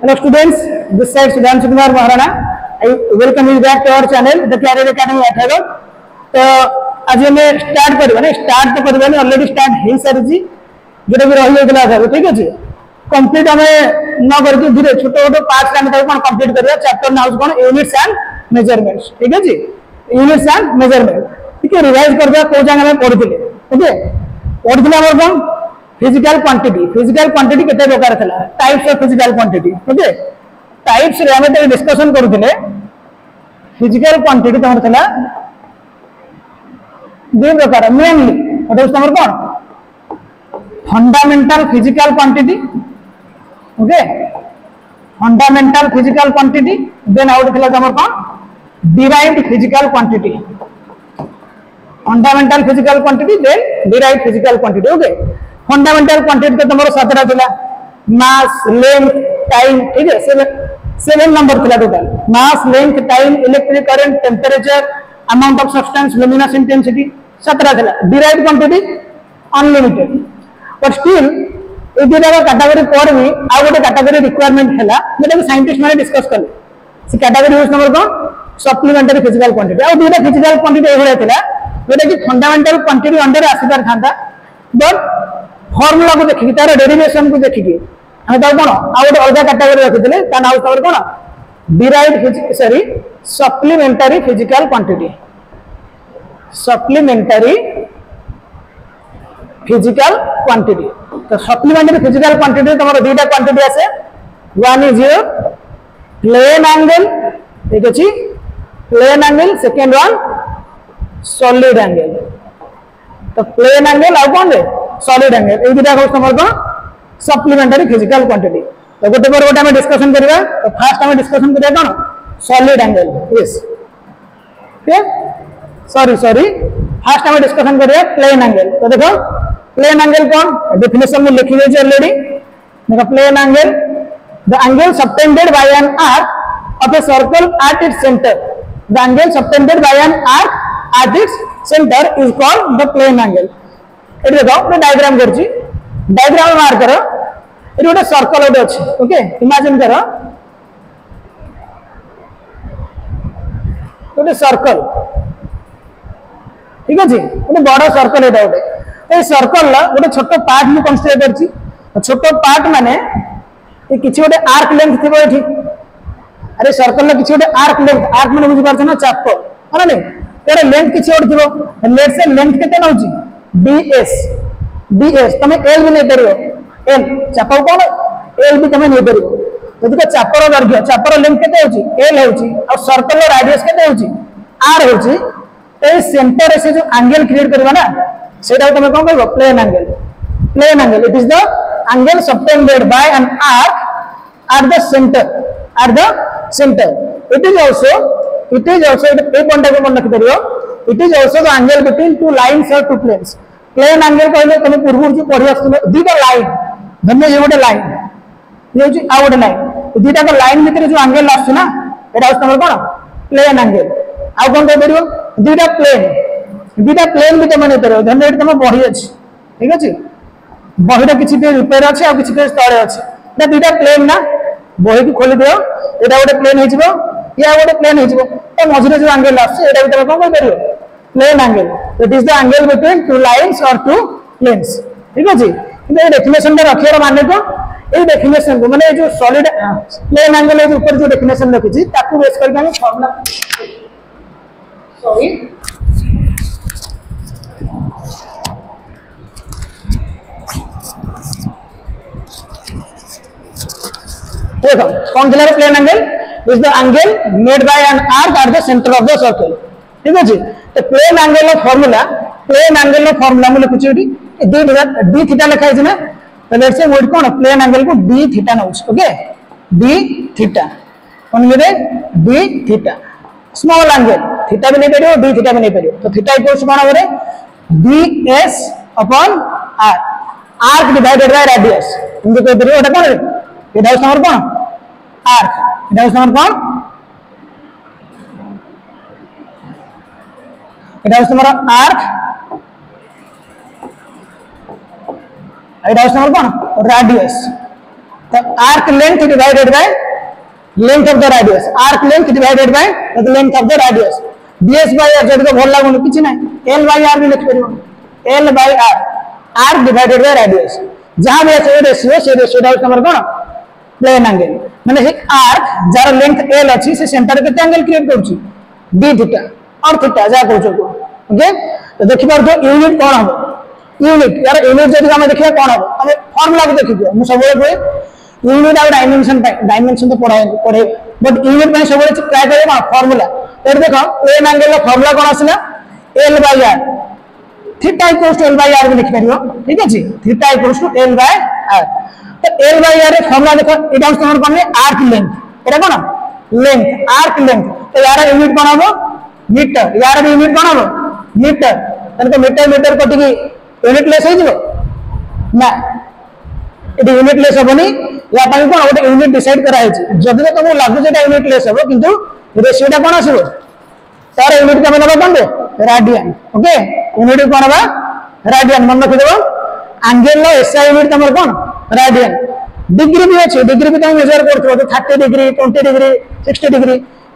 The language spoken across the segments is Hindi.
Hello students, this side Sudhanshu Kumar Maharana. I welcome you back to our channel, The Career Academy Athagam. तो आज हमें स्टार्ट करिबा ने स्टार्ट तो करिबा ने ऑलरेडी स्टार्ट हे सारी जी जेटा भी रहि गेला था ठीक अछि कंप्लीट हमें न करके धीरे छोटो छोटो पार्ट्स रे हम कोन कंप्लीट करिया chapter now cone units and measurements ठीक अछि यूनिट्स एंड मेजरमेंट ठीक है रिवाइज करबा को जगह में पढिथिले ओके पढिथिले हमर कोन फिजिकल क्वांटिटी केते प्रकार थला types of physical quantity okay types रे हमें तो डिस्कशन करथिले फिजिकल क्वांटिटी तमर थला दो प्रकार मेनली व्हाट इज नंबर कोन fundamental physical quantity okay fundamental physical quantity then आउट थला तमर कोन derived physical quantity fundamental physical quantity then derived physical quantity okay fundamental quantity तो तमरो सातरा थिला मास लेंथ टाइम ठीक है सेवन नंबर थिला total mass length time electric current temperature amount of substance luminous intensity 17 थिला derived quantity unlimited but still ए दिना कैटेगरी पर भी आ गोटे कैटेगरी रिक्वायरमेंट हैला जेटा साइंटिस्ट माने डिस्कस करले से कैटेगरी यूज नंबर को सप्लीमेंटरी फिजिकल क्वांटिटी आ दुटा फिजिकल क्वांटिटी एभले थिला जेटा कि फंडामेंटल क्वांटिटी अंडर आसीदार थांता बट फार्मूला को देखि तार डेरिवेशन को देखि हम तो कोन आ गोटे अलग कैटेगरी रखिथिले ता नाउ तबर कोन derived sorry supplementary physical quantity supplementary physical quantity तो सप्लीमेंटरी फिजिकल क्वांटिटी तमरो दुटा क्वांटिटी आसे one is your plane angle ठीक अछि plane angle second one solid angle तो प्लेन एंगल आ कोन रे सॉलिड एंगल ए दुटा को तमरो को सप्लीमेंटरी फिजिकल क्वांटिटी तो गोटे पर गोटे हम डिस्कशन करिवा तो फर्स्ट हम डिस्कशन करिया कोन सॉलिड एंगल यस ठीक सॉरी फर्स्ट हम डिस्कशन करिया प्लेन एंगल तो देखो प्लेन एंगल कौन डेफिनेशन में लिखी गई ऑलरेडी देखो plane angle the angle subtended by an arc of a circle at its centre the angle subtended by an arc at its centre is called the plane angle एट देखो मैं डायग्राम करछि डायग्राम मार्क करो एट गोटे सर्कल गोटे अछि ओके इमेजिन करो गोटे सर्कल ठीक अछि गोटे बड़ सर्कल एटा गोटे ए सर्कल ला गोटे छोट पार्ट मु कंसीडर करछि छोट पार्ट माने ए किछि गोटे आर्क लेंथ थिबो एठी अरे सर्कल ला किछि गोटे आर्क माने बुझि पारछ ना चाप माने नै तेरे लेंथ किछि गोटे थिबो लेट से लेंथ केते नउछि ds तमे l भी नै परियो l चाप कोन l भी तमे नै परियो यदि का चापर दैर्घ्य चापर लेंथ केते होछि l होछि और सर्कल रा रेडियस केते होछि r होछि ए सेंटर से जो एंगल क्रिएट करबा ना सेटा तमे कोन कहबो plane angle it is the angle subtended by an arc at the centre it is also a point को मन रखि परियो it is also the angle between two lines और टू प्लेन्स प्लेन एंगल कहले तमे पूर्व जो पढि आछले दुटा लाइन धन्य ये गोटे लाइन ये जी आ गोटे लाइन दुटा को लाइन भीतर जो एंगल आछ ना एटा तमर कोन प्लेन एंगल आ कोन कह परियो दुटा प्लेन भी तमे नै परियो धन्य एटा तमे पढि अछि ठीक अछि बहिरा किछि पेज ऊपर अछि आ किछि पेज तळे अछि ना दुटा प्लेन ना बहि को खोलि दियो एटा गोटे प्लेन हे जिवो या गोटे प्लेन हे जिवो तो मझिरे जो एंगल आछ एटा भी तमे कोन कह परियो plane angle it is the angle between two lines और टू प्लेन्स ठीक अछि ये डेफिनेशन में रखियर माने को ए डेफिनेशन को माने जो सॉलिड प्लेन एंगल के ऊपर जो डेफिनेशन रखि छी ताकू बेस करके हम फार्मूला सॉरी देखो कौन दिला plane angle is the angle made by an arc at the centre of the circle ठीक अछि तो प्लेन एंगल हम लिखुछि एठी d थीटा लिखा छै ना तो लेट्स से वर्ड कोन प्लेन एंगल को d थीटा नउछ ओके d थीटा कोन ये d theta small angle theta भी नहीं परियो d थीटा भी नहीं परियो तो थीटा इक्वल्स कोन होरे ds upon r arc divided by radius इनके कोई परियो एटा कोन एटा नंबर कोन आर्क एटा नंबर कोन एटा नंबर आर्क एटा नंबर कोन रेडियस तो arc length divided by length of the radius, arc length divided by the length of the radius, ds by r जदी को भल लागुन किछि नै l बाय r भी लिख परिबो, l by r, arc divided by radius, जहां भी আছে रेशियो से रेशियो हमर कोन प्लेन एंगल, माने से आर्क जार लेंथ l अछि से सेंटर के एंगल क्रिएट करछि d थीटा और थीटा जा कहछो को। ओके, तो देखि पार तो यूनिट कोन हो, यूनिट यार यूनिट जदी हम देखिया कोन हो, हम फार्मूला को देखि दियो, मु सबले यूनिट और डायमेंशन पे, डायमेंशन तो पढ़े बट यूनिट पे सब ट्राई करे फार्मूला। तो देखो प्लेन एंगल का फार्मूला कोन आसला l by r, theta equals to l by r भी लिख परियो, ठीक अछि, theta equals to l by r। तो l बाय r रे फार्मूला देखो एटा हस हमर कोन आर्क लेंथ, एटा कोन लेंथ, आर्क लेंथ, तो यार यूनिट कोन हो मीटर, यार भी यूनिट कोन हो मीटर, तनको मीटर मीटर कटि की यूनिट लेस हो जिवो ना, एटी यूनिट लेस होबनी, या पई कोन ओटे यूनिट डिसाइड करा है जदी तो तुमको लागु जेटा यूनिट लेस होबो किंतु रेशियोटा कोन आसीबो तार यूनिट का मतलब कोन रेडियन। ओके, यूनिट कोन बा रेडियन, मन रखि देबो एंगल लो एसआई यूनिट तमर कोन रेडियन। डिग्री भी अछि, डिग्री भी तुम मेजर करथो तो 30 डिग्री 20 डिग्री 60 डिग्री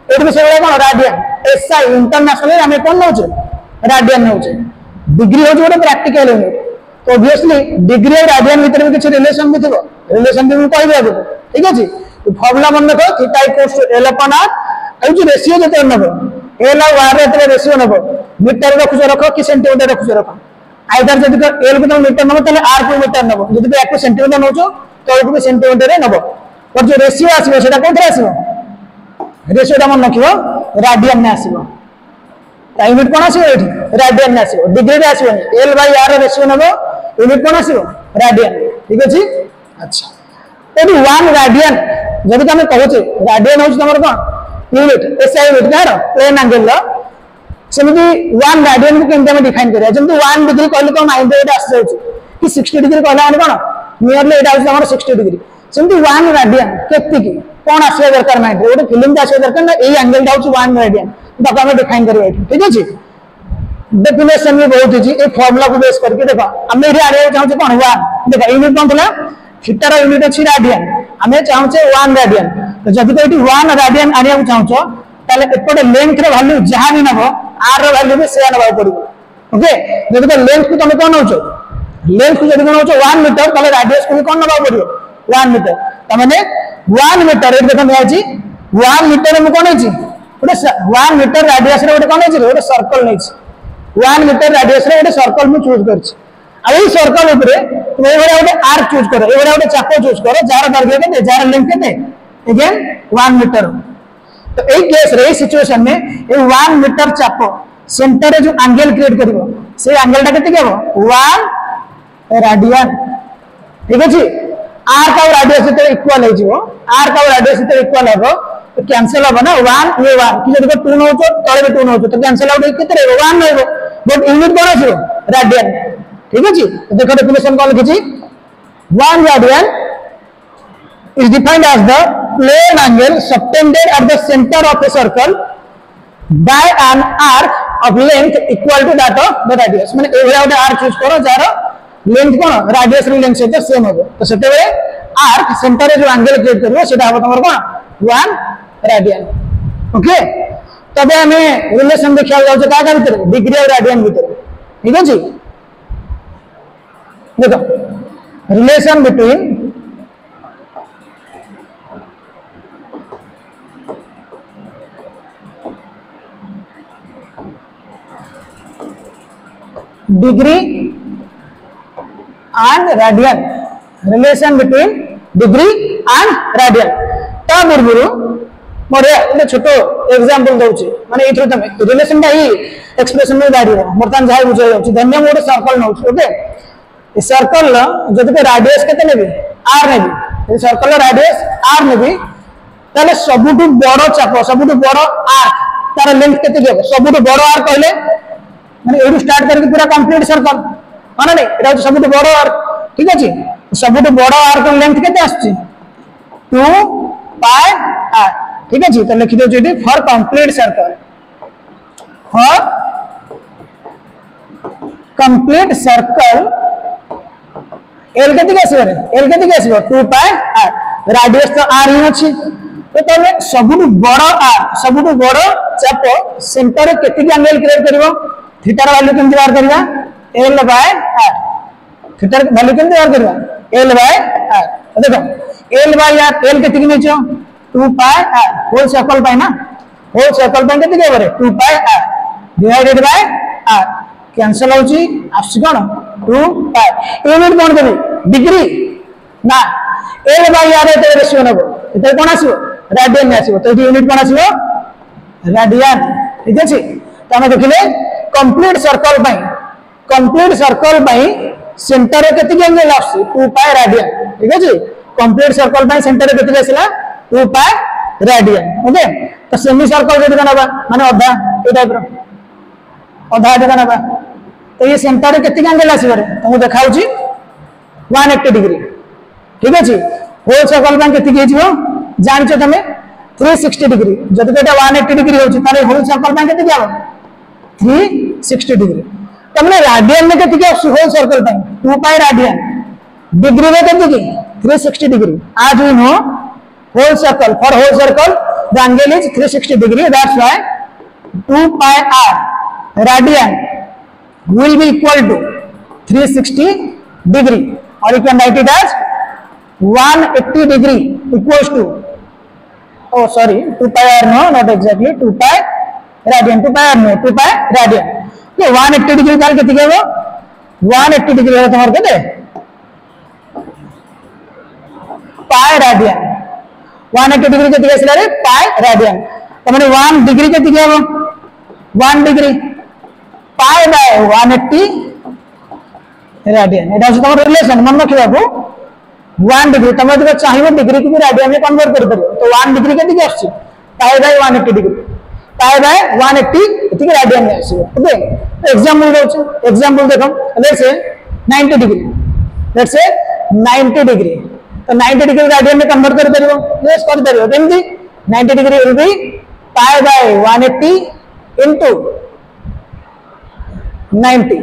एट में से कोन रेडियन, एसआई इंटरनेशनल हमें कोन नउछ रेडियन नउछ, डिग्री हो जोटे प्रैक्टिकल यूनिट, तो ऑब्वियसली डिग्री और रेडियन भीतर भी कुछ रिलेशन भी थिबो, रिलेशन भी कहि देबो, ठीक अछि। तो फार्मूला मन देखो theta equals to l upon r, ए जो रेशियो जते नबो l और r रे तले रेशियो नबो, मीटर रखो कि सेंटीमीटर रखो, आइदर जदी को l को तुम मीटर नबो तले r को मीटर नबो, जदी को 1 सेंटीमीटर नउछो तो l को सेंटीमीटर रे नबो, और जो रेशियो आसीबो सेटा कोथरे आसीबो, रेशियोटा मन रखिबो रेडियन में आसीबो, यूनिट कोन आसीबो एठी रेडियन में आसीबो, डिग्री रे आसीबो l by r ratio Nebo, unit cone आसीबो radian, ठीक अछि। अच्छा, एटी 1 रेडियन जदी हम कहउछे रेडियन होछ तमर कोन यूनिट एसआई यूनिट कार प्लेन एंगल लो, सेमिति 1 रेडियन को केमते हम डिफाइन करिया, जंतु 1 डिग्री कहले तो 90 एटा आसी जाउछ कि 60 डिग्री कहला माने कोन नियरली एटा होछ हमर 60 डिग्री, सेमिति 1 रेडियन केति की कोन आसी दरकार माइंड रे, ओटे फीलिंग आसी दरकार ना एई एंगल दा होछ 1 रेडियन, तो हम डिफाइन करिया, ठीक अछि। डेफिनेशन में बहुत जी ए फार्मूला को बेस करके देखो हम एठी आरे चाहू कोन 1, देखो यूनिट कोन थला थीटा रा यूनिट अछि रेडियन, हमें चाहू 1 रेडियन, तो जदी को एठी 1 रेडियन आनिया को चाहू ताले एपटे लेंथ रे वैल्यू जहां भी नबो r रो वैल्यू भी सेम नबा पड़िबो। ओके, जदी को लेंथ को तुम कोन होचो, लेंथ को जदी कोन होचो 1 मीटर ताले रेडियस को कोन नबा पड़िबो 1 मीटर, त माने 1 मीटर एठी देखन आछि 1 मीटर में कोन अछि ओटे 1 मीटर रेडियस रे ओटे कोन अछि ओटे सर्कल नै अछि, 1 मीटर रेडियस रे ओटे सर्कल में चूज करछि, आ एई सर्कल ऊपर तुम ए बडा ओटे आर्क चूज करो, ए बडा ओटे चाप चूज करो जार दैर्घ्य केते जार लेंथ केते अगेन 1 मीटर। तो एई केस रे सिचुएशन में ए 1 मीटर चाप सेंटर रे जो एंगल क्रिएट करिवो से एंगल टा केते केबो 1 रेडियन, ठीक अछि। आर्क और रेडियस ते इक्वल हे जिवो, आर्क और रेडियस ते इक्वल हेबो तो कैंसिल हो ना 1 ये 1 कि जब 2 नउचो तळे 2 नउचो तो कैंसिल आउट केते रहबो 1 रहबो, बट यूनिट कोन आछो रेडियन, ठीक अछि। तो देखो डेफिनेशन कोन लिखिछि 1 radian is defined as the plane angle subtended at the center of a circle by an arc of length equal to that of the radius, माने ए वाला आर्क चूज करो जार लेंथ कोन रेडियस रे लेंथ से सेम होबो, तो सेते बेले आर्क सेंटर रे जो एंगल क्रिएट करबो सेटा होबो तमर कोन 1 रेडियन। ओके, तबे हमें रिलेशन देखिया जाउ का का भीतर डिग्री और रेडियन भीतर, ठीक अछि। देखो relation between degree and radian, relation between degree and radian। ता बुरबुरु मोरे एक छोटो एग्जांपल दउची, माने एथरो तमे रिलेशन ता ही एक्सप्रेशन में दाडी हो बर्तन जाय बुझाय जाउची, धन्य मोरे सर्कल नउची। ओके, ए सर्कल ला जदि रेडियस केते नेबी r नेबी, ए सर्कल ला रेडियस r नेबी ताले सबुटु बडो चाप सबुटु बडो आर्क तार लेंथ केते देबो, सबुटु बडो आर्क कहले माने एडू स्टार्ट करके पूरा कंप्लीट सर्कल माने नै एटा सबुटु बडो आर्क, ठीक अछि। सबुटु बडो आर्क लेंथ केते आछि 2 पाई r, ठीक अछि। तो लिखि दो JD for complete circle, for complete circle l केते आसीबो, l केते आसीबो 2 पाई r, राडियस तो आर ही अच्छी तो तमे सबुठु बड़ आर सबुठु बड़ चाप सेंटर रे केति एंगल क्रिएट करिवो थीटा र वैल्यू केमति बाहर करबा l by r theta raw value केमति बाहर करबा l बाय r देखो l बाय r l केति कि नेचो 2 पाई r होल सर्कल पाई ना होल सर्कल पाई केति के बरे 2 पाई r divided by r cancel होची आसी कोन 2 पाई यूनिट कोन देबी डिग्री ना l बाय r एते रेशियो नबो एते कोन आसीबो रेडियन में आसीबो तो यूनिट कोन आसीबो रेडियन ठीक अछि त हम देखिले कंप्लीट सर्कल बाई सेंटर रे केति एंगल आसी 2 पाई रेडियन ठीक अछि कंप्लीट सर्कल बाई सेंटर रे केति आसीला 2 पाई रेडियन ओके तो सेमी सर्कल केति बनबा माने आधा ए टाइप रो आधा जगह नबा तो ये सेंटर रे केति एंगल आसी रे तुमको देखाउची 180 डिग्री ठीक अछि होल सर्कल बाई केति के जिवो जानछो तमे 360 डिग्री जदि एटा 180 डिग्री होची तारे होल सर्कल बाई केति जाबो 360 डिग्री तमने रेडियन में केति के whole circle by 2 pi radian degree में केति के 360 डिग्री आज we know whole circle for whole circle the angle is 360 degree that's why 2 pi r radian will be equal to 360 degree or you can write it as 180 degree equals to oh sorry 2 pi r no not exactly 2 pi radian 2 pi r no 2 pi radian so 180 degree काल कितने के वो 180 degree है तुम्हारे कितने pi radian 180 डिग्री के दिखे सिलारे पाई रेडियन तो मैंने 1 डिग्री के दिखे वो 1 डिग्री पाई बाय 180 रेडियन एटा तो रिलेशन मन रखिबा को 1 डिग्री तमे जब चाहिबो डिग्री को रेडियन में कन्वर्ट कर परियो तो 1 डिग्री के दिखे आछि पाई बाय 180 डिग्री पाई बाय 180 इति के रेडियन में आछि ओके एग्जांपल दउछ एग्जांपल देखो let's say 90 degree let's say 90 degree तो 90 डिग्री रेडियन में कन्वर्ट कर परियो यस कर परियो केमती 90 degree will be pi by 180 into 90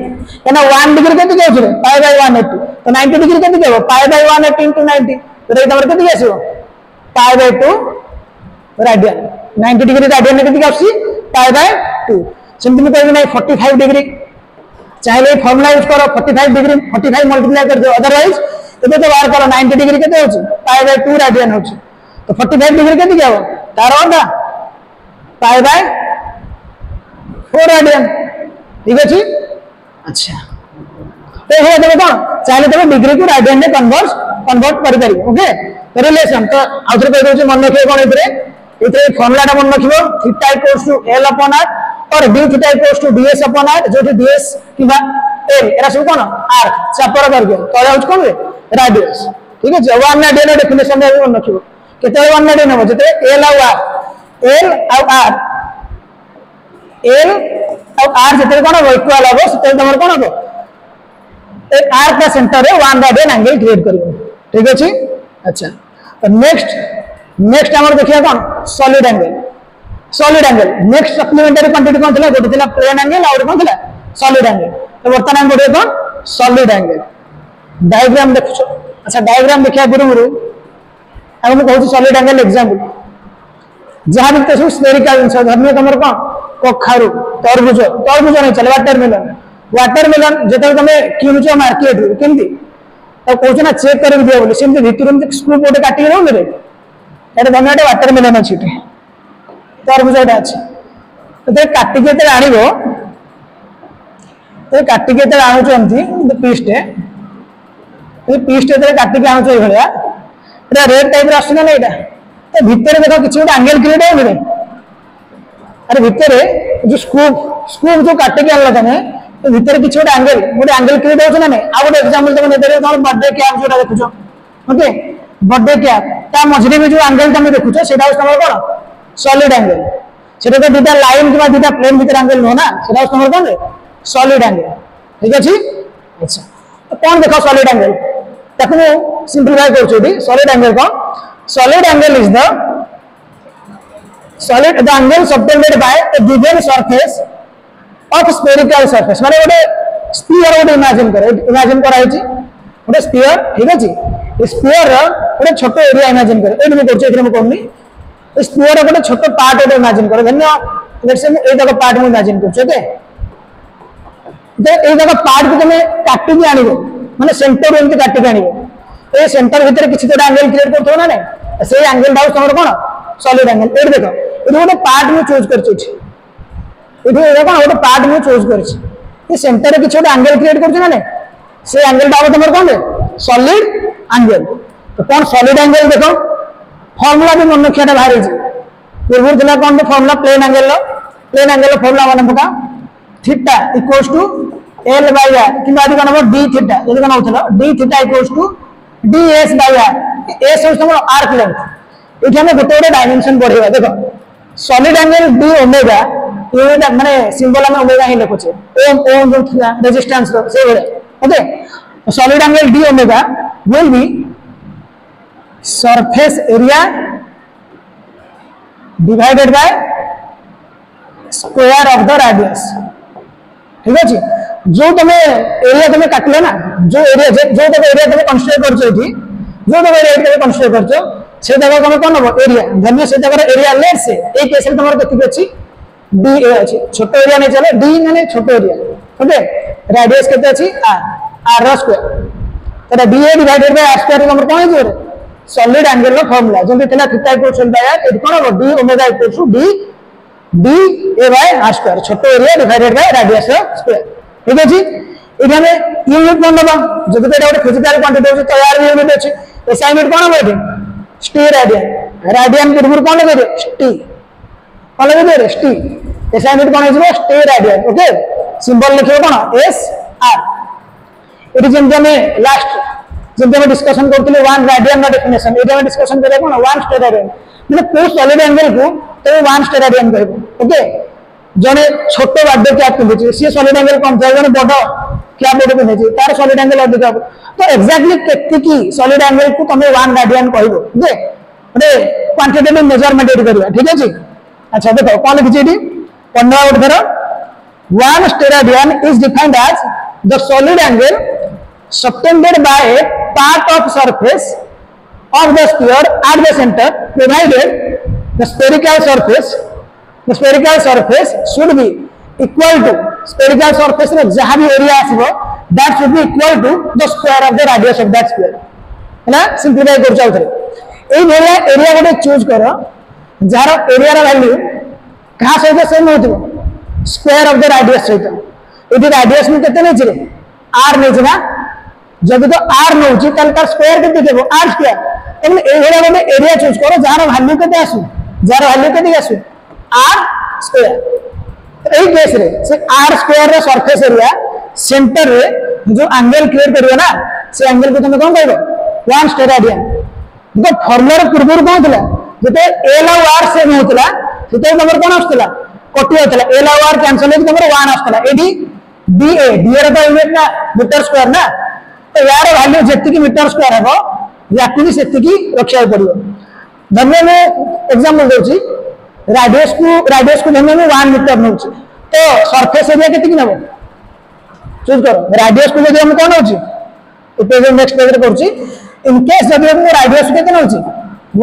एना 1 डिग्री केते कहू रे पाई बाय 180 तो 90 डिग्री केते कहबो पाई बाय 180 इनटू 90 तो रे तमर केते आसीबो pi by 2 radian 90 degree radian में केते आसी पाई बाय 2 सिंपल में कहबो नहीं 45 डिग्री चाहे फार्मूला यूज करो 45 डिग्री 45 मल्टीप्लाई कर दो अदरवाइज तो बाहर करो 90 डिग्री केते होची पाई बाय 2 रेडियन होची तो 45 डिग्री केते के हो तार होता पाई बाय 4 रेडियन ठीक अछि अच्छा तो हे देखो कोन चाहे तो डिग्री को रेडियन में कन्वर्ट कर पारी ओके तो रिलेशन तो आउथरे कह दोची मन रखियो कोन इतरे फार्मूला टा मन रखियो theta equals to l upon r और d theta equals to ds upon r जो ds किबा l एरा सब कोन r चापर वर्ग तो आउट कोन रे रेडियस ठीक है जवान ना डेनो डेफिनेशन में मन रखियो केते वन ना डेनो जते l और r l और r जते कोन इक्वल हो सेते तमर कोन हो ए r का सेंटर रे 1 रेडियन एंगल क्रिएट करियो ठीक अछि अच्छा तो नेक्स्ट हमर देखिया कोन solid angle next supplementary quantity कोन थला गोटे थला प्लेन एंगल और कोन थला सॉलिड एंगल तो वर्तमान हम गोटे कोन सॉलिड एंगल डायग्राम देखो अच्छा डायग्राम देखिया गुरु अब हम कहू सॉलिड एंगल एग्जांपल जहां भी तो स्फेरिकल धर्म तमर कोन कखारु तरबुज नहीं चले वाटरमेलन जेते तमे किनुचो मार्केट रे केमती तो कहू ना चेक कर दियो बोले सेमती भितर में स्क्रू बोर्ड काटी रहउ रे एटा धन्यवाद वाटरमेलन अछि टे तरबुज एटा अछि तो ते काटी के ते आनिबो तो काटी के ते आनु चंती पीस ते काटी के आनु छ भलिया एटा रेड टाइप रे आसना ना एटा तो भितर देखो किछ गोटे एंगल क्रिएट हो रे अरे भितर जो स्क्रू जो काटे के आनला तने तो भितर किछ गोटे एंगल क्रिएट होछ ना नै आ गोटे एग्जांपल तमे नेबे तमर बर्थडे कैप जोटा देखुछो ओके बर्थडे कैप ता मझरे में जो एंगल तमे देखुछो सेटा तमर कोन सॉलिड एंगल सेटा तो दुटा लाइन किबा दुटा प्लेन भीतर एंगल नो ना सेटा तमर कोन सॉलिड एंगल ठीक अछि अच्छा तो कोन देखो सॉलिड एंगल ताकू सिंपलीफाई करछोडी सॉलिड एंगल कोन solid angle is the angle subtended by a given surface of spherical surface माने गोटे स्फीयर गोटे इमेजिन करो आइची गोटे स्फीयर ठीक अछि स्फीयर गोटे छोट एरिया इमेजिन कर एठी मैं करछ एठी मैं कहनी स्फीयर गोटे छोट पार्ट ओटे इमेजिन कर धन्य लेट्स से ए जगह पार्ट में इमेजिन करछ ओके दे ए जगह पार्ट को तुम काटि के आनिबो माने सेंटर एंटी काटि के आनिबो ए सेंटर भीतर किछि तो एंगल क्रिएट करथो ना नै से एंगल डाउ तमर कोन सॉलिड एंगल एठी देखो एठी गोटे पार्ट में चूज करछ एठी देखो गोटे पार्ट में चूज करछ ये सेंटर रे किछि तो एंगल क्रिएट करछ ना नै से एंगल डाउ तमर कोन सॉलिड एंगल तो कौन सॉलिड एंगल देखो फार्मूला भी मन रखियाटा बाहर छी पूर्व दिला कौन फार्मूला प्लेन एंगल फार्मूला माने पका theta equals to L by R किंबा आदि कोन डी थीटा यदि कोन होतलो D theta equals to D S by R S होस हमर आर्क लेंथ एठी हम गोटे गोटे डायमेंशन बढ़ेबा देखो solid angle D omega unit माने सिंबल हम ओमेगा ही लिखुछे ओम ओम जो थिला रेजिस्टेंस रो से बेले okay solid angle D omega will be surface area divided bye square of the radius ठीक अछि जो तुम एरिया तुम काटले ना जो एरिया जो तक एरिया तुम कंस्ट्रक्ट करछो एठी जो तक एरिया तुम कंस्ट्रक्ट करछो से जगह तुम कोन हो एरिया धन्य से जगह एरिया लेट से ए केस में तुमर कति अछि डी ए अछि छोट एरिया नै चले डी माने छोट एरिया ओके रेडियस केते अछि आर रो स्क्वायर तरा D A divided by R square तुमर कोन हो रे सॉलिड एंगल रो फार्मूला जंती थिला थीटा इक्वल्स टू बाय एठी कोन हो D omega equals to D A by R square छोट एरिया डिवाइडेड बाय रेडियस रो स्क्वायर ठीक अछि एठी हमें यूनिट कोन लबा जदि एटा गोटे फिजिकल क्वांटिटी अछि तो यार भी यूनिट अछि एसा यूनिट कोन होबे टी रेडियन रेडियन पूर्व कोन लगे टी कोन लगे टी एसा यूनिट कोन हिजबो टी रेडियन ओके सिंबल लिखियो कोन एस आर एठी जेंति हमें लास्ट जेंति हम डिस्कशन करथिले 1 रेडियन रा डेफिनेशन एठी हम डिस्कशन करे कोन 1 स्टेट रेडियन माने को सॉलिड एंगल को तो 1 स्टेट रेडियन कहबो ओके जने छोट बाडे कैप पिंधे सी सॉलिड एंगल कम थाए जने बड़ कैप बड पिंधे तार सॉलिड एंगल अधिक हो तो एक्जेक्टली केते की सॉलिड एंगल को तमे 1 रेडियन कहबो जे माने क्वांटिटेटिव मेजरमेंट एडी करबा ठीक अछि अच्छा देखो कोन लिखि एडी 15 उठ धरो 1 steradian is defined as the solid angle subtended by a part of surface of the sphere at the center provided the spherical surface should be equal to spherical surface रे जहां भी area आसीबो that should be equal to the square of the radius of that sphere हैना सिंपलीफाई कर जाउ थरे एई भलिया एरिया गोटे चूज करो जार एरिया रा वैल्यू कहा सहित सेम होतिबो स्क्वायर ऑफ द रेडियस सहित एदी रेडियस में केते नै छिरे r नै छिना जब तो r नउची तल का स्क्वायर केते देबो r स्क्वायर एमन ए भलिया गोटे एरिया चूज करो जार वैल्यू केते आसु जार वैल्यू केते आसु r स्क्वायर एई केस रे से r स्क्वायर रे सरफेस एरिया सेंटर रे जो एंगल क्रिएट करियो ना से एंगल को तुम कोन कहबो 1 स्टेरेडियन देखो फार्मूला पूर्व कोन थला जते l और r सेम होतला सेते नंबर कोन आस्तला कटि होतला l और r कैंसिल हो नंबर 1 आस्तला एडी da da रे तो यूनिट ना मीटर स्क्वायर ना तो यार वैल्यू जेति की मीटर स्क्वायर हेबो याकु भी सेति की रखिया पड़ियो धन्य में एग्जांपल दोची रेडियस को धन्य में 1 मीटर नउची तो सरफेस एरिया केति की नबो चूज करो रेडियस को जदि हम कोन होची ए पेज नेक्स्ट पेज रे करची इन केस जदि हम रेडियस केते नउची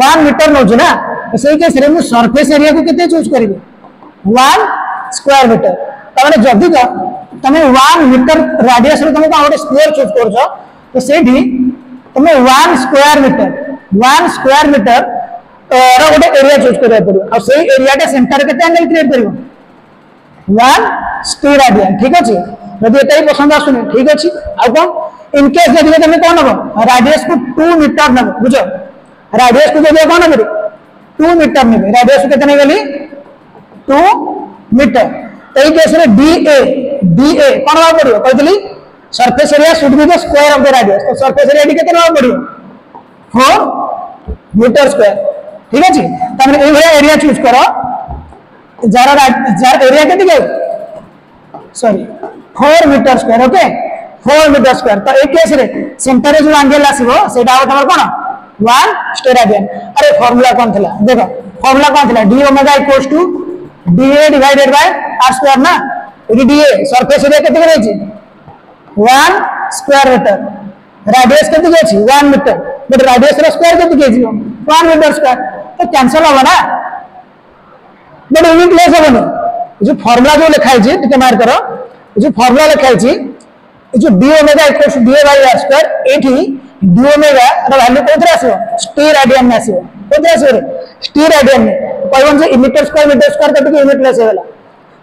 1 मीटर नउची ना सेही केस रे हम सरफेस एरिया को केते चूज करिवे 1 स्क्वायर मीटर तमाने जदि तमे 1 मीटर रेडियस रे तमे गोटे स्क्वायर चूज करछो तो सेठी तमे 1 स्क्वायर मीटर रो गोटे एरिया चूज करिया पड़ियो आ सेही एरिया के सेंटर केते एंगल क्रिएट करियो 1 स्टेरेडियन ठीक अछि यदि एतै पसंद आसुनी ठीक अछि आ कोन इन केस जदि तमे कोन हो रेडियस को 2 मीटर न बुझो रेडियस को जदि कोन हो 2 मीटर नेबे रेडियस केते नै गेली 2 मीटर एई केस रे da कोन हो पड़ियो कहतली surface area should be the square of the radius तो सरफेस एरिया केते हो पड़ियो 4 मीटर स्क्वायर ठीक अछि तमे एई भलिया एरिया चूज करो जार एरिया केते के sorry 4 metre square okay 4 metre square तो एक केस रे सेंटर रे जो एंगल आसीबो सेटा हो तमर कोन 1 स्टेरेडियन अरे फार्मूला कोन थला देखो फार्मूला कोन थला d omega equals to da divided by r square ना एडी da सरफेस एरिया केते रहै छी 1 स्क्वायर मीटर रेडियस केते अछि 1 मीटर बट रेडियस रो स्क्वायर केते के 1 मीटर स्क्वायर तो कैंसिल हो ना बट यूनिट लेस होबनी जो फार्मूला जो लिखा है टिके मार करो जो फार्मूला लिखा है जो d omega equals d by r square एठी d ओमेगा रो वैल्यू कोथरे आसीबो st रेडियन में आसीबो कोथरे आसीबो रे st रेडियन में कहबन जे मीटर स्क्वायर केते यूनिट लेस होला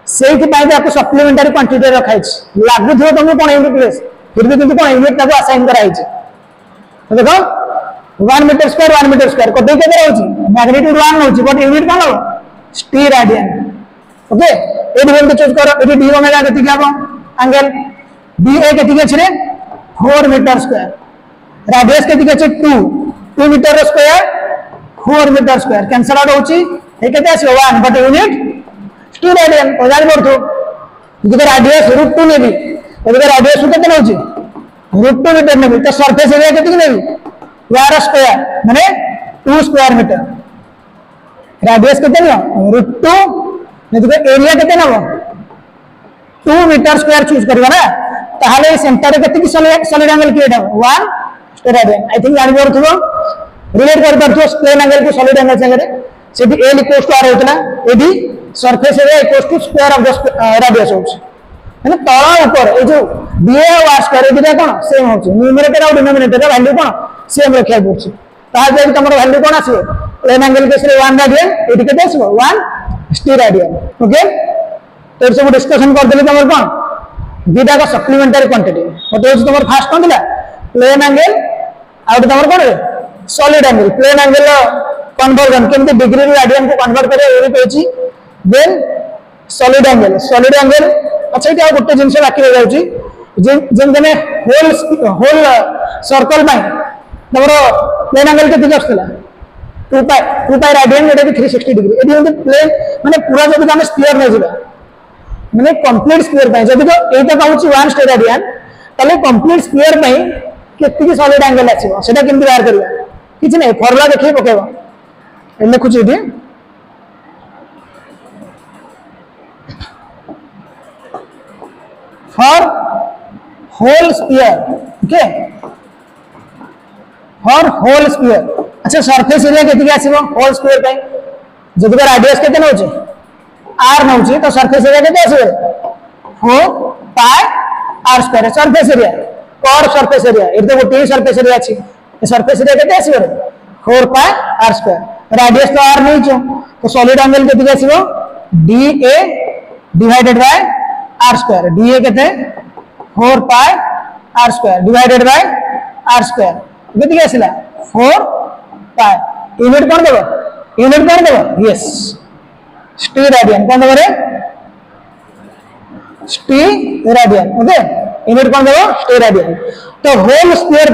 सेही पई आपको सप्लीमेंटरी क्वांटिटी रखा है लागु थो तुम कोन यूनिट लेस फिर भी किंतु कोन यूनिट ताको असाइन करा है तो देखो 1 मीटर स्क्वायर को दे के रहउची मैग्नीट्यूड 1 होची बट यूनिट कोन हो st रेडियन ओके एडी वेल चूज करो एडी d ओमेगा केते क्या एंगल ba केते के छरे 4 मीटर स्क्वायर रेडियस केते के 2 metre square 4 metre square cancel out होची ए केते आसी 1 बट यूनिट st रेडियन ओ जानि पड़थो इधर रेडियस √2 नेबी इधर रेडियस केते नउची √2 मीटर नेबी तो सरफेस एरिया केते नेबी यार स्क्वायर माने 2 स्क्वायर मीटर रेडियस केते नियो √2 नेदिके एरिया केते नबो 2 मीटर स्क्वायर चूज करबा ना ताहाले सेंटर केते की सॉलिड एंगल क्रिएट हो 1 st रेडियन आई थिंक जानि पड़थो रिलेट कर पड़थो प्लेन एंगल को सॉलिड एंगल संगे सेठी l = r होतला एडी surface area = square of the radius होछ माने तळा ऊपर ए जो ba और r स्क्वायर एदिरा कोन सेम होछ न्यूमरेटर और डिनोमिनेटर वैल्यू कोन सेम रखिया पड़छ ता जे तमरो वैल्यू कोन आसीबो प्लेन एंगल केस रे 1 रेडियन एडी केते आसीबो 1 st रेडियन ओके तो सब डिस्कशन कर देले तमरो कोन दीटा का सप्लीमेंटरी क्वांटिटी मतलब तमरो फर्स्ट कोन दिला प्लेन एंगल आउट तमरो कोन solid angle plane angle conversion केमते डिग्री रेडियन को कन्वर्ट करे एरी कहछि देन सॉलिड एंगल अच्छा इटा गोटे जिंस बाकी रह जाउची जेन जने होल सर्कल बाय तमरो प्लेन एंगल के दिगस थला 2 पाई रेडियन एटा 360 डिग्री एदी हम प्लेन माने पूरा जब हम स्फीयर नै जिला माने कंप्लीट स्फीयर पाई जब एटा कहउची 1 st रेडियन तले कंप्लीट स्फीयर पाई केति सॉलिड एंगल आछिबो सेटा केमति बाहर करबा किछ नै फार्मूला देखि पकेबा ए लिखुची एडी for whole sphere okay for whole sphere अच्छा सरफेस एरिया केते आसीबो होल स्क्वायर पई जदि रेडियस केते नउची r नउची तो सरफेस एरिया केते आसीबो 4 पाई r square surface area curve surface area एते गोटे सरफेस एरिया अछि ए सरफेस एरिया केते आसीबो 4 पाई r स्क्वायर रेडियस तो r नउची तो सॉलिड एंगल केते आसीबो da divided by r square da केते 4 पाई r square divided by r square केते आसीला 4 पाई यूनिट कोन देबो यस st रेडियन कोन देबो रे st रेडियन ओके यूनिट कोन देबो st रेडियन तो होल स्क्वायर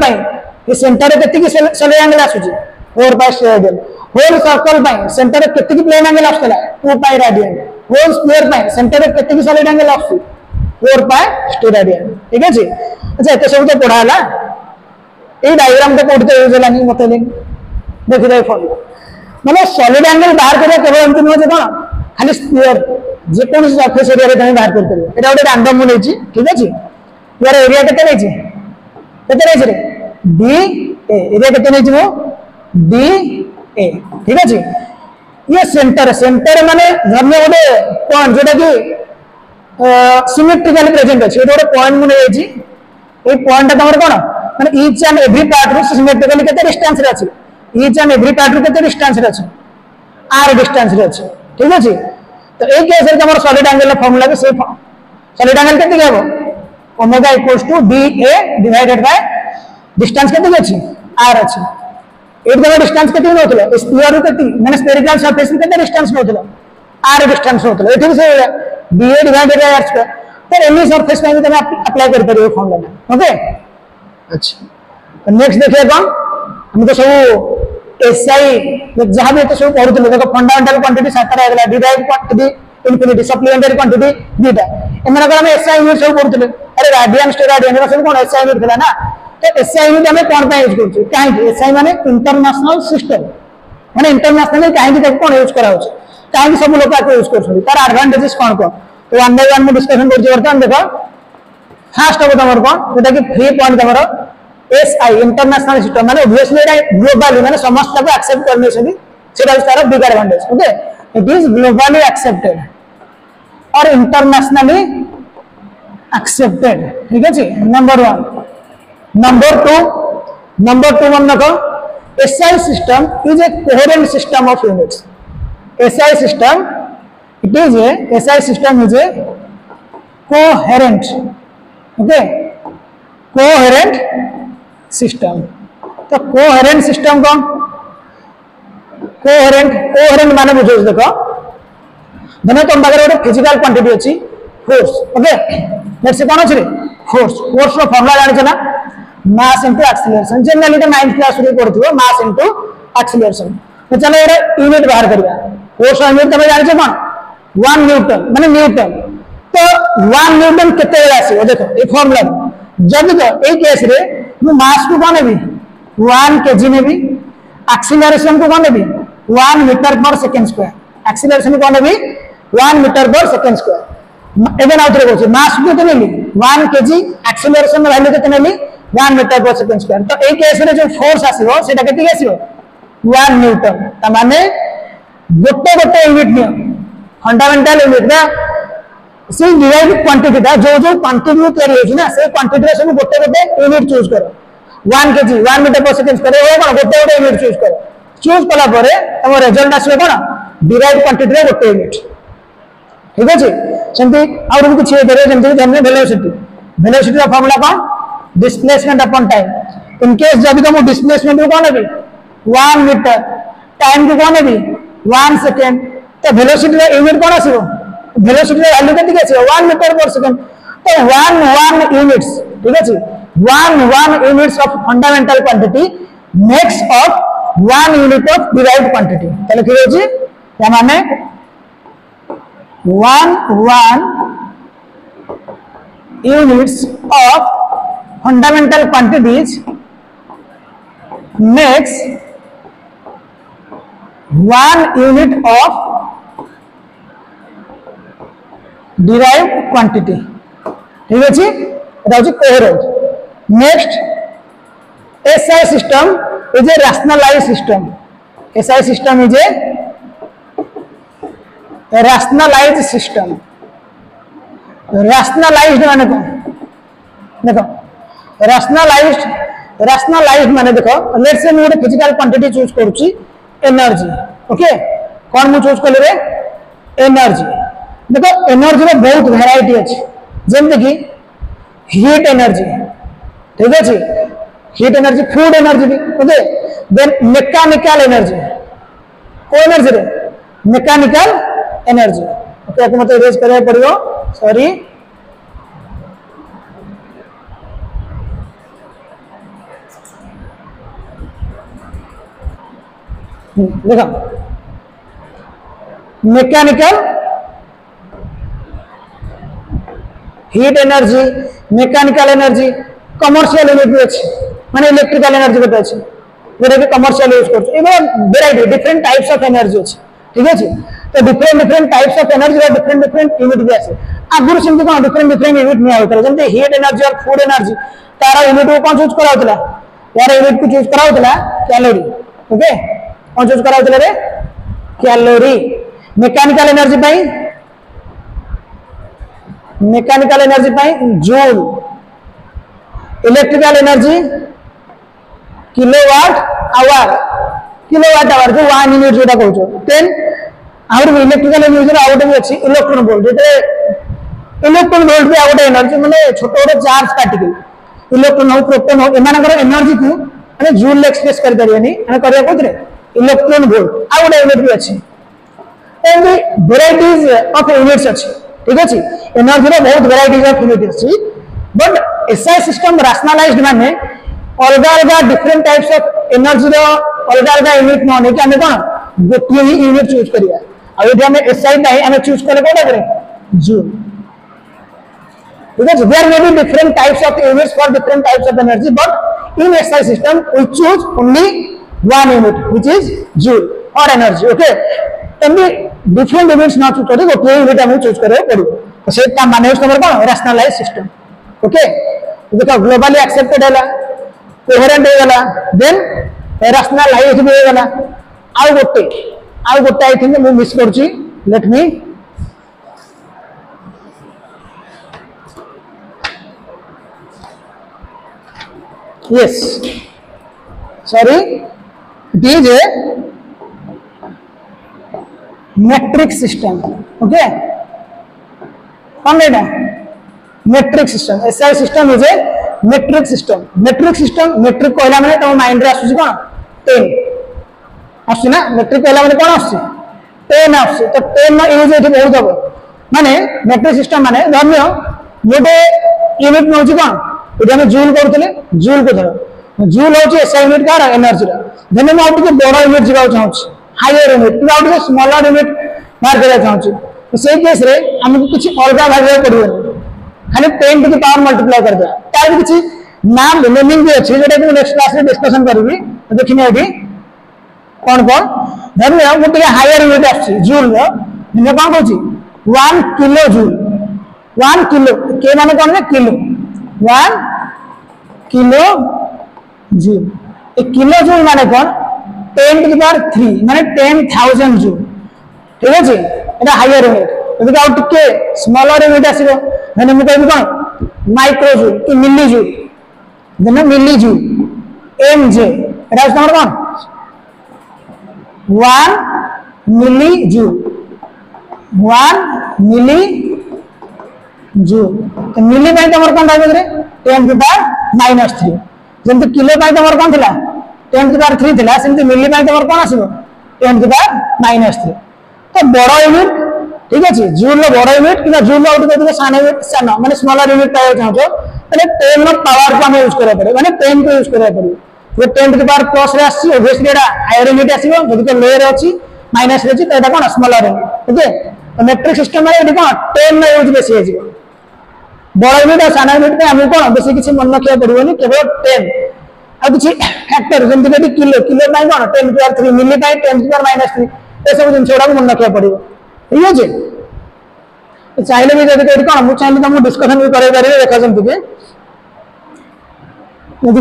पाई ये सेंटर केते की सॉलिड एंगल आसुची 4 pi st radian whole circle pi centre केते की प्लेन एंगल आसतला 2 pi radian whole square pi centre केते की सॉलिड एंगल आसु 4 पाई st रेडियन ठीक है जी अच्छा एते सब तो पढ़ा हला ए डायग्राम तो कोड तो यूज होला नहीं मते देखि दे फॉलो माने सॉलिड एंगल बाहर करे केवल अंतिम हो जे कोन खाली स्फीयर जे कोन सरफेस एरिया रे तमे बाहर कर परियो एटा ओटे रैंडम नै छी ठीक अछि यार एरिया केते नै छी रे d a एरिया केते नै छी मो d a ठीक अछि ये सेंटर माने धरने ओटे पॉइंट जेटा कि सिमेट्रिकली प्रेजेंट अछि ओटे पॉइंट मुने छी ए पॉइंट तमर कोन माने ईच एंड एवरी पार्ट रो सिमेट्रिकली केते डिस्टेंस रे अछि ईच एंड एवरी पार्ट रो केते डिस्टेंस रे अछि r डिस्टेंस रे अछि ठीक अछि तो ए केस रे तमर सॉलिड एंगल फार्मूला के से सॉलिड एंगल केते हेबो omega equals to da divided by distance केते अछि r अछि एट तमर डिस्टेंस केते नोतलो स्फीयर रो केते माने स्फेरिकल सरफेस रो केते डिस्टेंस नोतलो r डिस्टेंस नोतलो एठी से da divided by r square तो एनी सरफेस पे तमे अप्लाई कर परियो फार्मूला ओके अच्छा नेक्स्ट देखिए कौन हम तो सब एसआई जहां भी तो सब पढ़ुते देखो फंडामेंटल क्वांटिटी सातरा आगला derive quantity infinity supplementary quantity दीटा एमना को हम एसआई यूज सब पढ़ुते अरे रेडियन स्टेराडियन सब कोन एसआई यूज थला ना तो एसआई यूज हम कोन पे यूज करछु काहे एसआई माने इंटरनेशनल सिस्टम माने इंटरनेशनल काहे कि कोन यूज करा होछ काहे सब लोग का यूज करछु तार एडवांटेजेस कोन कोन तो वन बाय वन में डिस्कशन करछु वर्तमान देखो फास्ट हम तुम कौन जोटा कि फ्री पॉइंट तुम एसआई इंटरनेशनल सिस्टम माने ऑब्वियसली ग्लोबली माने समस्त को एक्सेप्ट करने से सेटा तार big advantage okay it is globally accepted और इंटरनेशनली एक्सेप्टेड ठीक है जी नंबर 1 नंबर 2 मन रखो SI system is a coherent system of units SI system is a coherent okay coherent system तो कोहेरेंट सिस्टम कौन कोहेरेंट माने बुझो देखो धन तुम पाखे गोटे फिजिकल क्वांटिटी अच्छी फोर्स ओके लेट्स से कौन अच्छी फोर्स रो फॉर्मूला जानिछ ना mass into acceleration generally 9th class रे पढिथिबो मास इनटू एक्सीलरेशन तो चलो एरा यूनिट बाहर करिया फोर्स यूनिट तमे जानिछ कोन 1 न्यूटन माने न्यूटन तो 1 न्यूटन केते बेला आसीबो देखो ए फॉर्मूला जब तो ए केस रे मु मास को कोन नेबी 1 केजी नेबी एक्सीलरेशन को कोन नेबी 1 मीटर पर सेकंड स्क्वायर एक्सीलरेशन को कोन नेबी 1 मीटर पर सेकंड स्क्वायर एबे आउथरे कहू मास को केते नेली 1 केजी एक्सीलरेशन वैल्यू केते नेली 1 मीटर पर सेकंड स्क्वायर तो ए केस रे जो फोर्स आसीबो सेटा केते आसीबो 1 न्यूटन त माने गोटे गोटे यूनिट नियो फंडामेंटल यूनिट ना से डिराइव क्वांटिटी दा जो जो क्वांटिटी तैयारी होची ना से क्वांटिटी रे सब गोटे गोटे यूनिट चूज करो 1 केजी 1 मीटर पर सेकंड स्क्वायर हो कोन गोटे गोटे यूनिट चूज कला परे तम रिजल्ट आसीबो कोन डिराइव क्वांटिटी रे गोटे यूनिट ठीक अछि सेंती और भी कुछ देबे जेंति हमने वेलोसिटी रा formula cone displacement upon time in case जब तुम डिस्प्लेसमेंट को कोन नेबी 1 मीटर टाइम को कोन नेबी 1 सेकंड तो वेलोसिटी रा यूनिट कोन आसीबो वेलोसिटी रा वैल्यू केते आसीबो 1 मीटर पर सेकंड तो 1 यूनिट्स ठीक अछि 1 units of fundamental quantity makes of 1 unit of derived quantity तले कि होची या माने 1 units of fundamental quantities makes 1 unit of derived quantity ठीक है जी এটা হচ্ছে coherent next SI system is a rationalized system SI system is a rationalized system rationalized माने कौन देखो rationalized माने देखो लेट्स से मैं फिजिकल क्वांटिटी चूज करूची एनर्जी ओके कौन मु चूज करले रे एनर्जी देखो एनर्जी रे बहुत वैरायटी अछि जेम देखि हीट एनर्जी ठीक अछि हीट एनर्जी फूड एनर्जी भी ओके देन मैकेनिकल एनर्जी को एनर्जी रे मैकेनिकल एनर्जी ओके आपको मतलब इरेज करबा पड़ियो सॉरी देखो mechanical heat energy mechanical energy commercial unit भी अछि माने इलेक्ट्रिकल एनर्जी भी अछि जेरे कि कमर्शियल यूज करछ एमे variety different types of energy अछि ठीक अछि तो डिफरेंट टाइप्स ऑफ एनर्जी और डिफरेंट यूनिट भी आसे आगुर सेमति कोन डिफरेंट यूनिट निया होतला जेंते हीट एनर्जी और फूड एनर्जी तारा यूनिट को कोन चूज करा होतला यार यूनिट को चूज करा होतला कैलोरी ओके कोन चूज करा होतला रे कैलोरी मैकेनिकल एनर्जी पाई joule electrical energy kilowatt hour जो 1 यूनिट जोटा कहउछो देन आउर इलेक्ट्रिकल एनर्जी रा आउट भी अछि इलेक्ट्रॉन वोल्ट जेते इलेक्ट्रॉन वोल्ट भी आउट एनर्जी माने छोटो छोटो चार्ज पार्टिकल इलेक्ट्रॉन हो प्रोटॉन हो एमानकर एनर्जी को माने जूल एक्सप्रेस कर परियनी माने करिया कोथरे इलेक्ट्रॉन वोल्ट आउट यूनिट भी अछि एंड वेराइटीज ऑफ यूनिट्स अछि ठीक अछि एनर्जी रा बहुत वेराइटीज ऑफ यूनिट अछि बट एसआई सिस्टम रैशनलाइज्ड माने अलगा अलगा डिफरेंट टाइप्स ऑफ एनर्जी रो अलगा अलगा यूनिट न होने के हमें कोन गोटे ही यूनिट चूज करिया आ यदि हमें एसआई नहीं हमें चूज करे कोन करे joule because there may be different types of units for different types of energy but in SI system we choose only one unit which is joule or energy okay then we different units not choose करे गोटे यूनिट हमें चूज करे पड़ो तो सेटा माने उस नंबर कोन रैशनलाइज्ड सिस्टम ओके देखो ग्लोबली एक्सेप्टेड है कोहेरेंट हो गला देन रैशनलाइज्ड भी हो गला आउ गोटे आई थिंक मु मिस करची let me yes sorry it is a metric system okay कौन लेना metric system SI system is a metric system metric कहला माने तुम माइंड रे आसुची कोन 10 आसुची ना metric कहला माने कोन आसुची 10 आसुची तो 10 ना यूज एठी बहुत हबो माने metric system माने धन्य गोटे यूनिट नउची कोन इधर हम जूल करते जूल को धर जूल होची एसआई यूनिट का एनर्जी रा देन हम आउट के बड़ा यूनिट जीवा चाहूची हायर यूनिट आउट के स्मॉलर यूनिट मार करा चाहूची तो सेही केस रे हमको कुछ अलगा भाग पड़िबो खाली 10 टू द पावर मल्टीप्लाई कर दे तार कुछ नाम मीनिंग भी अछि जेटा कि नेक्स्ट क्लास रे डिस्कशन करबी तो देखिने एठी कोन धर हम गोटे हायर यूनिट आछि जूल रो ने कोन कहूची 1 किलो जूल 1 किलो के माने कोन रे किलो 1 किलो जूल एक किलो जूल माने कौन 10 टू द पावर 3 माने 10,000 जूल ठीक है जी एटा हायर यूनिट यदि आउट के स्मॉलर यूनिट आसीबो माने मु कहबी कोन माइक्रो जूल कि मिली जूल देना मिली जूल एमजे एटा हमर कोन 1 मिली जूल 1 मिली जूल तो मिली पाई तमर कोन आइबो रे 10 टू द पावर -3 जेंत किलो पाई तमर कोन थिला 10 टू द पावर 3 थिला सेंत मिली पाई तमर कोन आसीबो 10 टू द पावर -3 तो बड़ा यूनिट ठीक अछि जूल रो बड़ा यूनिट कि जूल रो आउट के साने सानो माने स्मॉलर यूनिट पायो चाहतो तने 10 रो पावर को हम यूज करे पड़े माने 10 को यूज करे पड़े ये 10 टू द पावर प्लस रे आसी ऑब्वियसली एटा हायर यूनिट आसीबो जदि को लोअर अछि माइनस रे अछि तो एटा कोन स्मॉलर यूनिट ओके तो मेट्रिक सिस्टम रे एटी कोन 10 नो यूज बेसी अछि बड़ा यूनिट और साना यूनिट में हमको कोन बेसी किछि मन रखिया पड़िबोनी केवल 10 आ किछि फैक्टर जेंति कि किलो किलो पाई कोन 10 to the power 3 milli pi 10 to the power -3 ए सब जिन छोड़ा मन रखिया पड़िबो ठीक अछि तो चाहिले भी जदि कोन कोन मु चाहिले त मु डिस्कशन भी करे पारे देखा जंतु के यदि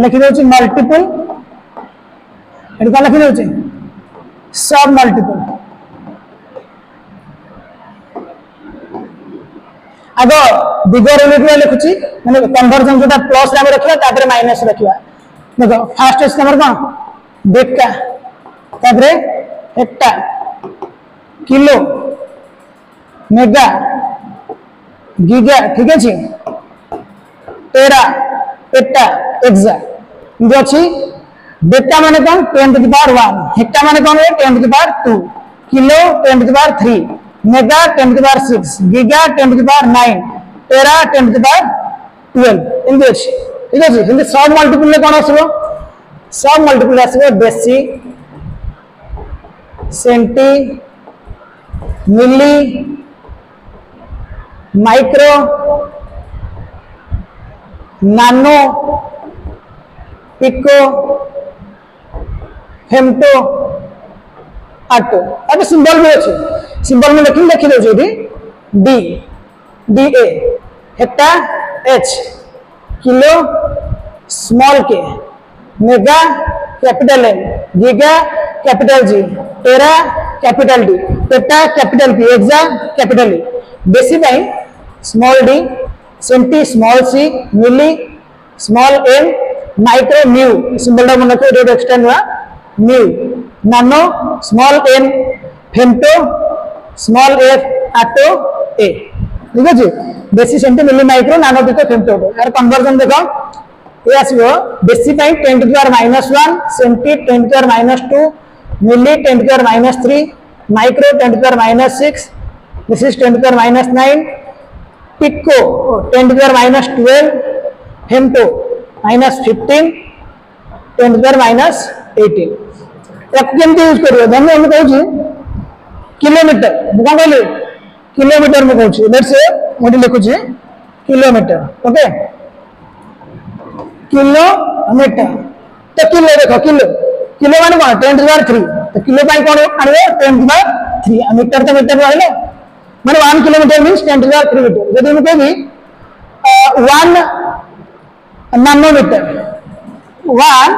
लिखि दउछि मल्टीपल एटा का लिखि दउछि सब मल्टीपल आगो बिगर यूनिट में लिखुची माने कन्वर्जन जोटा प्लस रे हम रखिबा तापर माइनस रखिबा देखो फर्स्ट इज नंबर कोन डेका तापर हेक्टा किलो मेगा गीगा ठीक अछि टेरा पेटा एक्सा इदि अछि डेका माने कोन 10 टू द पावर 1 हेक्टा माने कोन 10 to the power 2 kilo 10 to the power 3 mega 10 to the power 6 giga 10 to the power 9 tera 10 to the power 12 in this ठीक है हिंदी सब मल्टीपल ले कोन आसीबो सब मल्टीपल आसीबो deci centi milli micro nano pico femto atto अब सिंबल भी अछि सिंबल में लिखि दो जोडी D D A hecto H kilo small K mega capital M giga capital G tera capital D peta capital P exa capital E deci by small D centi small C milli small M micro mu symbol दा मन को रेड एक्सटेंड हुआ mu nano small N femto small F atto A ठीक है जी deci centi milli micro nano pico femto यार कन्वर्जन देखो ये आसीबो बेसी पाई 10 to the power -1 centi 10 to the power -2 milli 10 to the power -3 micro 10 to the power -6 this is 10 to the power -9 pico 10 to the power -12 femto -15 10 to the power -18 एक केमती यूज करियो धन्य हम कहू छी किलोमीटर मु कोन कहली किलोमीटर मु कहू छी लेट्स से मोडी लिखु छी किलोमीटर ओके किलोमीटर तो किलो देखो किलो किलो माने कोन 10 टू द पावर 3 तो किलो पाई कोन आनबे 10 टू द पावर 3 मीटर तो मीटर रहले माने 1 kilometre means 10 to the 3 metre जदि मैं कहबी 1 नैनोमीटर 1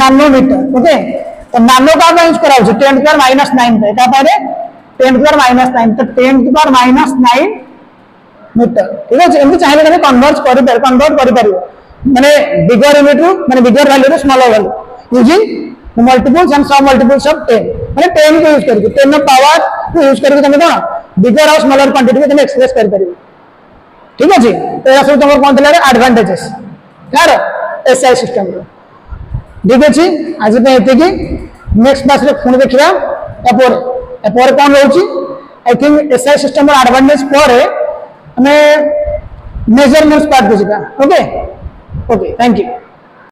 नैनोमीटर ओके तो नानो का यूज करा 10 टू द -9 पे का पारे 10 टू द -9 तो 10 टू द -9 मीटर ठीक है एमती चाहिए तमे कन्वर्ट करि परिबो माने बिगर यूनिट रू माने बिगर वैल्यू रू smaller value using multiples and सब मल्टीपल्स ऑफ 10 माने 10 को यूज करके 10 ऑफ पावर को यूज करके तमे कोन बिगर और स्मॉलर क्वांटिटी को तमे एक्सप्रेस कर परिबो ठीक है जी तो या सब तमर कोन दिला एडवांटेजेस यार एसआई सिस्टम रो ठीक अछि आज पे एते की नेक्स्ट क्लास रे पुणी देखिबा एपोर कोन रहउची आई थिंक एसआई सिस्टम रो एडवांटेज पर हमें मेजरमेंट्स पार्ट को ओके ओके थैंक यू